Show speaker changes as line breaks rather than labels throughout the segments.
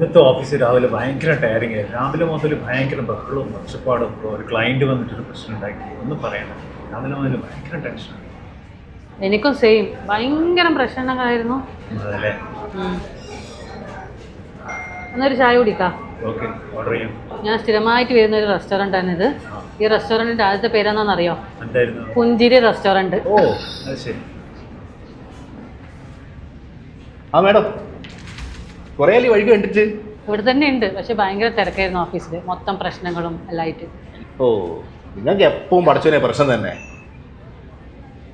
ഇന്നത്തെ ഓഫീസ് രാവിലെ ഭയങ്കര ടയറിങ് ആയിരുന്നു. രാവിലെ മുതൽ ഭയങ്കര ബഹളവും ഒച്ചപ്പാടും. ഒരു ക്ലയൻറ്റ് വന്നിട്ടൊരു പ്രശ്നം ഉണ്ടാക്കി, ഒന്നും പറയണം. രാവിലെ മുതൽ ഭയങ്കര ടെൻഷനാണ്.
എനിക്കും സെയിം, ഭയങ്കര പ്രശ്നങ്ങളായിരുന്നു.
അതല്ലേ?
എന്നൊരു ചായ കുടിക്കാം.
ഓക്കെ, ഓർഡർ ചെയ്യാം.
ഞാൻ സ്ഥിരമായിട്ട് വരുന്ന ഒരു റെസ്റ്റോറൻ്റാണ് ഇത്. ഈ റെസ്റ്റോറൻറ്റിൻ്റെ ആദ്യത്തെ പേരെന്നാണെന്നറിയോ?
എന്തായിരുന്നു?
പുഞ്ചിരി റെസ്റ്റോറൻറ്റ്.
ഓ, അത് ശരി.
ആ മേഡം, കുറേ വഴിക്ക് കണ്ടിട്ട്.
ഇവിടെ തന്നെ ഉണ്ട്, പക്ഷെ ഭയങ്കര തിരക്കായിരുന്നു ഓഫീസിൽ, മൊത്തം പ്രശ്നങ്ങളും എല്ലാം ആയിട്ട്.
ഓ, നിങ്ങൾക്ക് എപ്പോഴും പഠിച്ചോനെ പ്രശ്നം തന്നെ.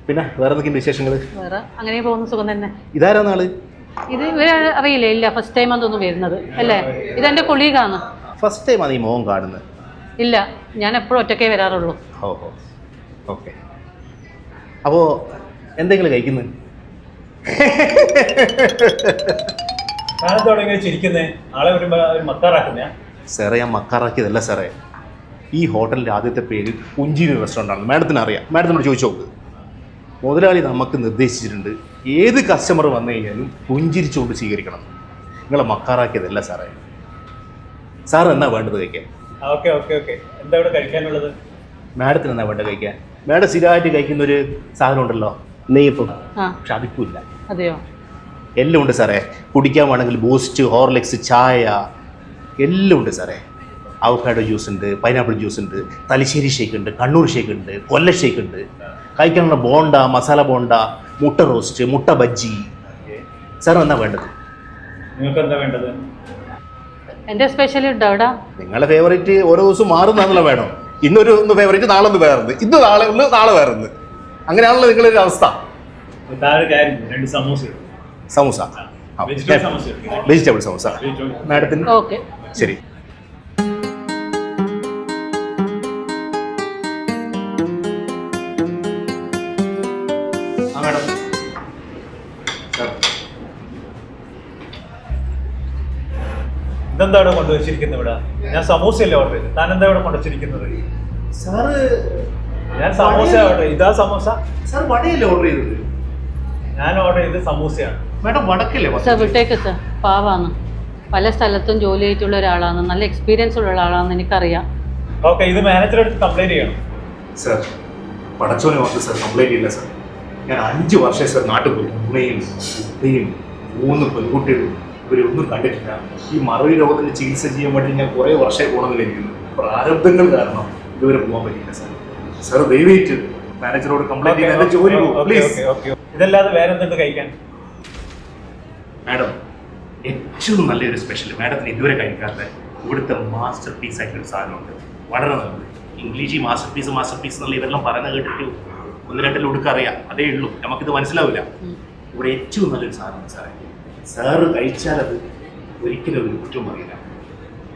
പിന്നെ വേറെ എന്തൊക്കെയുണ്ട് വിശേഷങ്ങൾ?
വേറെ അങ്ങനെ പോകുന്ന സുഖം തന്നെ.
ഇതാരാ നാള്?
ഇത് ഇവരെ അറിയില്ലേ? ഇല്ല, ഫസ്റ്റ് ടൈം തോന്നുന്നു വരുന്നത് അല്ലേ? ഇതെൻ്റെ കൊളീഗാണ്.
ഫസ്റ്റ് ടൈമാണ് ഈ മോഹം കാണുന്നത്?
ഇല്ല, ഞാൻ എപ്പോഴും ഒറ്റക്കേ വരാറുള്ളൂ.
ഓ ഓ, ഓക്കെ. അപ്പോൾ എന്തെങ്കിലും കഴിക്കുന്നത്?
കാലത്തോടെ ഇങ്ങനെ ചിരിക്കുന്നേ, ആളെ വരുമ്പോൾ ഒരു മക്കാറാക്കുന്നേ.
സാറേ, ഞാൻ മക്കാറാക്കിയതല്ല സാറേ. ഈ ഹോട്ടലിൻ്റെ ആദ്യത്തെ പേര് പുഞ്ചിരി റെസ്റ്റോറൻ്റാണ്. മാഡത്തിന് അറിയാം, മാഡത്തിനോട് ചോദിച്ചു നോക്ക്. മുതലാളി നമുക്ക് നിർദ്ദേശിച്ചിട്ടുണ്ട്, ഏത് കസ്റ്റമർ വന്നു കഴിഞ്ഞാലും പുഞ്ചിരിച്ചുകൊണ്ട് സ്വീകരിക്കണം. നിങ്ങളെ മക്കാറാക്കിയതല്ല സാറേ. സാർ എന്നാ വേണ്ടത് കഴിക്കാൻ?
Okay okay okay. എന്താ ഇവിടെ കഴിക്കാനുള്ളത്?
മാഡത്തിന് എന്നാ വേണ്ടത് കഴിക്കാൻ? മാഡം സ്ഥിരമായിട്ട് കഴിക്കുന്ന ഒരു സാധനം ഉണ്ടല്ലോ, നെയ്യപ്പം. പക്ഷെ അതിപ്പില്ല.
അതെയോ?
എല്ലാം ഉണ്ട് സാറേ. കുടിക്കാൻ വേണമെങ്കിൽ ബൂസ്റ്റ്, ഹോർലിക്സ്, ചായ എല്ലാം ഉണ്ട് സാറേ. അവക്കാഡോ ജ്യൂസ് ഉണ്ട്, പൈനാപ്പിൾ ജ്യൂസ് ഉണ്ട്, തലശ്ശേരി ഷേക്ക് ഉണ്ട്, കണ്ണൂർ ഷേക്ക് ഉണ്ട്, കൊല്ല ഷേക്ക് ഉണ്ട്. കഴിക്കാനുള്ള ബോണ്ട, മസാല ബോണ്ട, മുട്ട റോസ്റ്റ്, മുട്ട ബജ്ജി. സാർ എന്നാ വേണ്ടത്?
നിങ്ങൾക്ക് എന്താ വേണ്ടത്?
എൻ്റെ സ്പെഷ്യൽ ഉണ്ടോ അവിടെ?
നിങ്ങളുടെ ഫേവറേറ്റ് ഓരോ ദിവസവും മാറുന്നതാണല്ലോ വേണം. ഇന്നൊരു ഫേവറേറ്റ്, നാളെ ഒന്ന് വേറെന്ന്, ഇന്ന് നാളെ ഒന്ന്, നാളെ വേറെന്ന്. അങ്ങനെയാണല്ലോ നിങ്ങളൊരു അവസ്ഥ.
താഴെ കാര്യം, 2 സമൂസ.
സമൂസ, വെജിറ്റബിൾ സമൂസ മാഡത്തിന്.
ഓക്കെ,
ശരി.
ഇതെന്താ ഇവിടെ കൊണ്ടുവച്ചിരിക്കുന്നത്? ഇവിടെ ഞാൻ സമൂസയല്ലേ ഓർഡർ ചെയ്തത്, താൻ എന്താ ഇവിടെ കൊണ്ടുവച്ചിരിക്കുന്നത്?
സാറ്,
ഞാൻ സമൂസ ഓർഡർ ചെയ്തു. ഇതാ സമൂസ.
സാർ വടയല്ലേ ഓർഡർ ചെയ്തത്?
ഞാൻ ഓർഡർ ചെയ്തത് സമൂസയാണ്.
മാഡം വടക്കല്ലേ?
സാർ വിട്ടേക്ക് സാർ, പാവാണ്. പല സ്ഥലത്തും ജോലി ആയിട്ടുള്ള ഒരാളാണ്, നല്ല എക്സ്പീരിയൻസ് ഉള്ള ഒരാളാണെന്ന് എനിക്കറിയാം.
ഓക്കെ, ഇത് മാനേജറെ അടുത്ത് കംപ്ലൈൻറ്റ് ചെയ്യണം.
സാർ, പടച്ചോനെ വന്ന് സാർ കംപ്ലൈൻറ്റ് ചെയ്യില്ല സാർ. ഞാൻ 5 വർഷം സാർ നാട്ടിൽ പോയി. ഉമ്മയും ഉപ്പയും 3 പെൺകുട്ടികളും ഇവരൊന്നും കണ്ടിട്ടില്ല. ഈ മറവി രോഗത്തിന് ചികിത്സ ചെയ്യാൻ വേണ്ടി ഞാൻ കുറേ വർഷമായി പോകണമെന്നിരിക്കുന്നു. പ്രാരബ്ധങ്ങൾ കാരണം ഇതുവരെ പോകാൻ പറ്റില്ല സാർ. സാർ ദയവേറ്റ് മാനേജറോട് കംപ്ലൈൻറ്റ് ചെയ്യാൻ എൻ്റെ ജോലി പോകും പ്ലീസ്.
ഇതല്ലാതെ വേറെ എന്തുണ്ട് കഴിക്കാൻ?
മാഡം, ഏറ്റവും നല്ലൊരു സ്പെഷ്യൽ മാഡത്തിന് ഇതുവരെ കഴിക്കാത്ത ഇവിടുത്തെ മാസ്റ്റർ പീസ് ആയിട്ടൊരു സാധനമുണ്ട്, വളരെ നല്ലത്. ഇംഗ്ലീഷ് മാസ്റ്റർ പീസ് എന്നുള്ള ഇവരെല്ലാം പറയുന്നത് കേട്ടിട്ട് 1-2 ഉടുക്ക അറിയാം, അതേ ഉള്ളൂ, നമുക്കിത് മനസ്സിലാവില്ല. ഇവിടെ ഏറ്റവും നല്ലൊരു സാധനം സാറേ. സാറ് കഴിച്ചാൽ അത് ഒരിക്കലും ഒരു കുറ്റം പറയില്ല.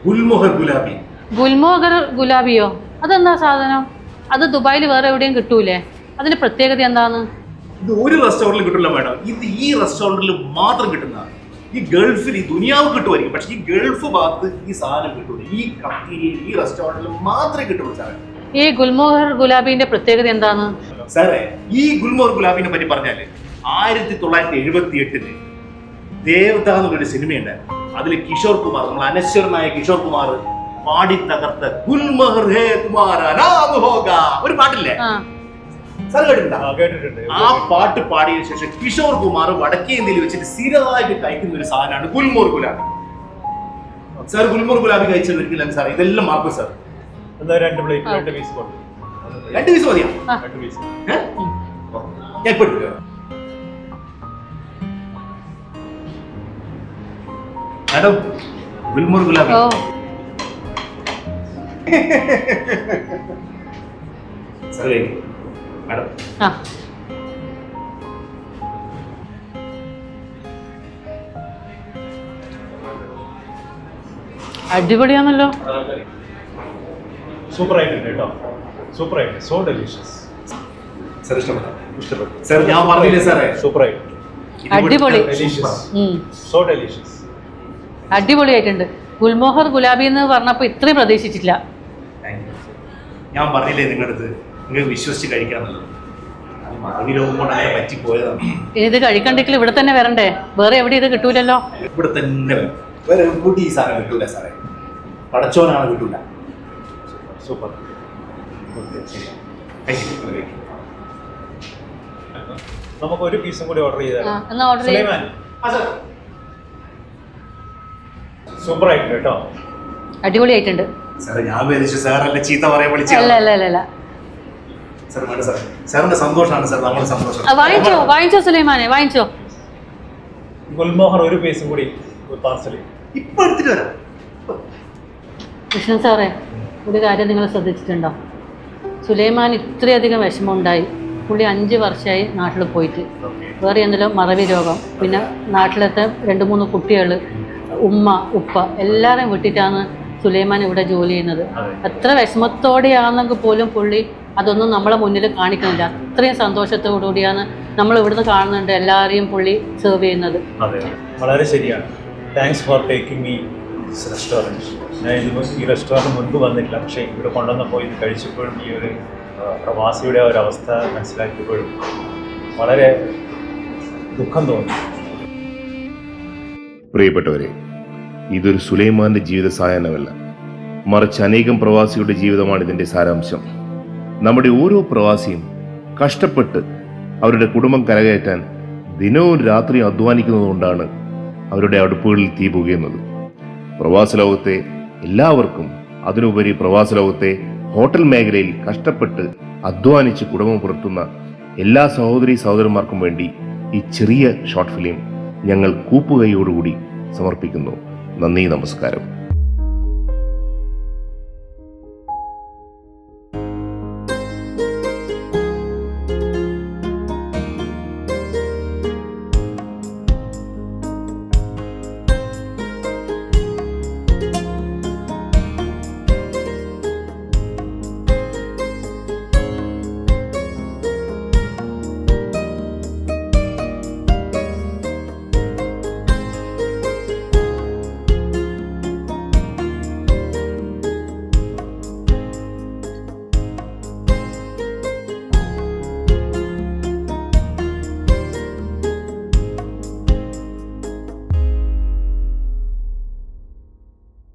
ഗുൽമോഹർ ഗുലാബി.
ഗുൽമോഹർ ഗുലാബിയോ? അതെന്താ സാധനം? അത് ദുബായിൽ വേറെ എവിടെയും കിട്ടൂലേ? അതിന്റെ പ്രത്യേകത എന്താണ്?
ഇത് ഒരു റെസ്റ്റോറൻറ്റിൽ കിട്ടില്ല മാഡം, ഇത് ഈ റെസ്റ്റോറൻറ്റിൽ മാത്രം കിട്ടുന്നതാണ്. ഈ ഗൾഫിൽ, ഈ ദുനിയാവ് കിട്ടുമായിരിക്കും, പക്ഷെ ഈ ഗൾഫ് ഭാഗത്ത് ഈ സാധനം കിട്ടൂല. ഈ കഫ്റ്റീരിയയിൽ, ഈ റെസ്റ്റോറൻറ്റിൽ മാത്രമേ കിട്ടുള്ളൂ സാറേ.
ഈ ഗുൽമോഹർ ഗുലാബിന്റെ പ്രത്യേകത എന്താണ്
സാറേ? ഈ ഗുൽമോഹർ ഗുലാബിനെ പറ്റി പറഞ്ഞാല് 1978 ദേവത എന്നുള്ളൊരു സിനിമയുണ്ടായിരുന്നു. അതിൽ കിഷോർ കുമാർ, നമ്മൾ അനശ്വരനായ കിഷോർ കുമാർ പാടി തകർത്ത ഗുൽമോഹർ ഹേ തുമാരാ നാം ഹോഗാ ഒരു പാട്ടില്ലേ? സാർ കേട്ടിട്ടുണ്ടോ? ആ പാട്ട് പാടിയതിനു ശേഷം കിഷോർ കുമാർ വടക്കേ ഇന്ത്യയിൽ വെച്ചിട്ട് സ്ഥിരമായിട്ട് കഴിക്കുന്ന ഒരു സാധനമാണ് ഗുൽമോഹർ ഗുലാബി. സാർ ഗുൽമോഹർ ഗുലാബി കഴിച്ചത് ഒരിക്കലും സാർ ഇതെല്ലാം മാർക്കും സാർ.
2 പ്ലേറ്റ് 2 പീസ് കൊണ്ട്.
2 പീസ് മതിയാ?
2 പീസ്.
ഞാൻ ഇപ്പൊ എടുക്കുക. മാഡം, ഗുൽമോഹർ ഗുലാബി. സാർ കഴിക്കും മാഡം.
അടിപൊളിയാണല്ലോ.
സൂപ്പർ ആയിട്ടുണ്ട് കേട്ടോ, സൂപ്പർ ആയിട്ട്. So delicious.
സാർ ഇഷ്ടപ്പെട്ടു? സാർ ഞാൻ പറഞ്ഞില്ലേ സാറേ,
സൂപ്പർ ആയിട്ട്.
അടിപൊളി,
സോ ഡെലിഷ്യസ്.
അടിപൊളിയായിട്ടുണ്ട്. ഗുൽമോഹർ ഗുലാബി എന്ന് പറഞ്ഞപ്പോൾ ഇത്രയും പ്രതീക്ഷിച്ചില്ല.
ഞാൻ പറഞ്ഞില്ലേ നിങ്ങളടുത്ത്, നിങ്ങൾക്ക് വിശ്വസിച്ച് കഴിക്കാന്നുള്ളത്. മറവി രോഗം കൊണ്ട് അങ്ങനെ പറ്റിപ്പോയതാണ്.
ഇത് കഴിക്കണ്ടെങ്കിൽ ഇവിടെ തന്നെ വരണ്ടേ? വേറെ എവിടെ ഇത് കിട്ടൂലല്ലോ.
ഇവിടെ തന്നെ വേറെ എവിടെ ഈ സാധനം കിട്ടൂല സാറേ. പടച്ചോനാണ് കിട്ടൂല.
സൂപ്പർ. നമുക്ക് ഒരു പീസും കൂടി ഓർഡർ ചെയ്താൽ
എന്നാ ഓർഡർ ചെയ്യാം.
സൂപ്പർ ആയിട്ടുണ്ട് കേട്ടോ.
അടിപൊളിയായിട്ടുണ്ട്
സാറേ. ഞാൻ വിചാരിച്ചു സാറല്ലേ ചീത്ത പറയാൻ വിളിച്ചു.
അല്ല അല്ല അല്ല അല്ല
സാർ വേണ്ട സാറേ. സാറിന്റെ സന്തോഷമാണ് സാർ നമ്മുടെ സന്തോഷം.
വാങ്ങിച്ചോ വാങ്ങിച്ചോ സുലൈമാനെ വാങ്ങിച്ചോ.
ഗുൽമോഹർ ഒരു പീസും കൂടി പാർസൽ
ഇപ്പൊ എടുത്തിട്ട് വരാം.
കൃഷ്ണൻ സാറേ, ഒരു കാര്യം നിങ്ങൾ ശ്രദ്ധിച്ചിട്ടുണ്ടോ? സുലൈമാൻ ഇത്രയധികം വിഷമമുണ്ടായി. പുള്ളി 5 വർഷമായി നാട്ടിൽ പോയിട്ട്. വേറെ എന്തെങ്കിലും മറവി രോഗം, പിന്നെ നാട്ടിലത്തെ 2-3 കുട്ടികൾ, ഉമ്മ ഉപ്പ എല്ലാവരും വിട്ടിട്ടാണ് സുലൈമാൻ ഇവിടെ ജോലി ചെയ്യുന്നത്. എത്ര വിഷമത്തോടെയാണെങ്കിൽ പോലും പുള്ളി അതൊന്നും നമ്മളെ മുന്നിൽ കാണിക്കുന്നില്ല. അത്രയും സന്തോഷത്തോടുകൂടിയാണ് നമ്മൾ ഇവിടുന്ന് കാണുന്നുണ്ട് എല്ലാവരെയും പുള്ളി സെർവ് ചെയ്യുന്നത്.
അതെ, വളരെ ശരിയാണ്. Thanks for taking me restaurant. ഞാൻ ഈ റെസ്റ്റോറൻറ്റ് മുൻപ് വന്നിട്ടില്ല, പക്ഷേ ഇവിടെ കൊണ്ടുവന്നപ്പോൾ ഇത് കഴിച്ചപ്പോഴും ഈ ഒരു പ്രവാസിയുടെ ഒരു അവസ്ഥ മനസ്സിലാക്കിയപ്പോഴും വളരെ ദുഃഖം തോന്നി.
പ്രിയപ്പെട്ടവരെ, ഇതൊരു സുലൈമാന്റെ ജീവിത സായാഹ്നമല്ല, മറിച്ച് അനേകം പ്രവാസിയുടെ ജീവിതമാണ് ഇതിൻ്റെ സാരാംശം. നമ്മുടെ ഓരോ പ്രവാസിയും കഷ്ടപ്പെട്ട് അവരുടെ കുടുംബം കരകയറ്റാൻ ദിനവും രാത്രിയും അധ്വാനിക്കുന്നതുകൊണ്ടാണ് അവരുടെ അടുപ്പുകളിൽ തീ പുകയുന്നത്. പ്രവാസ ലോകത്തെ എല്ലാവർക്കും, അതിനുപരി പ്രവാസ ലോകത്തെ ഹോട്ടൽ മേഖലയിൽ കഷ്ടപ്പെട്ട് അധ്വാനിച്ച് കുടുംബം പുലർത്തുന്ന എല്ലാ സഹോദരി സഹോദരന്മാർക്കും വേണ്ടി ഈ ചെറിയ ഷോർട്ട് ഫിലിം ഞങ്ങൾ കൂപ്പുകൈയോടുകൂടി സമർപ്പിക്കുന്നു. നന്ദി, നമസ്കാരം.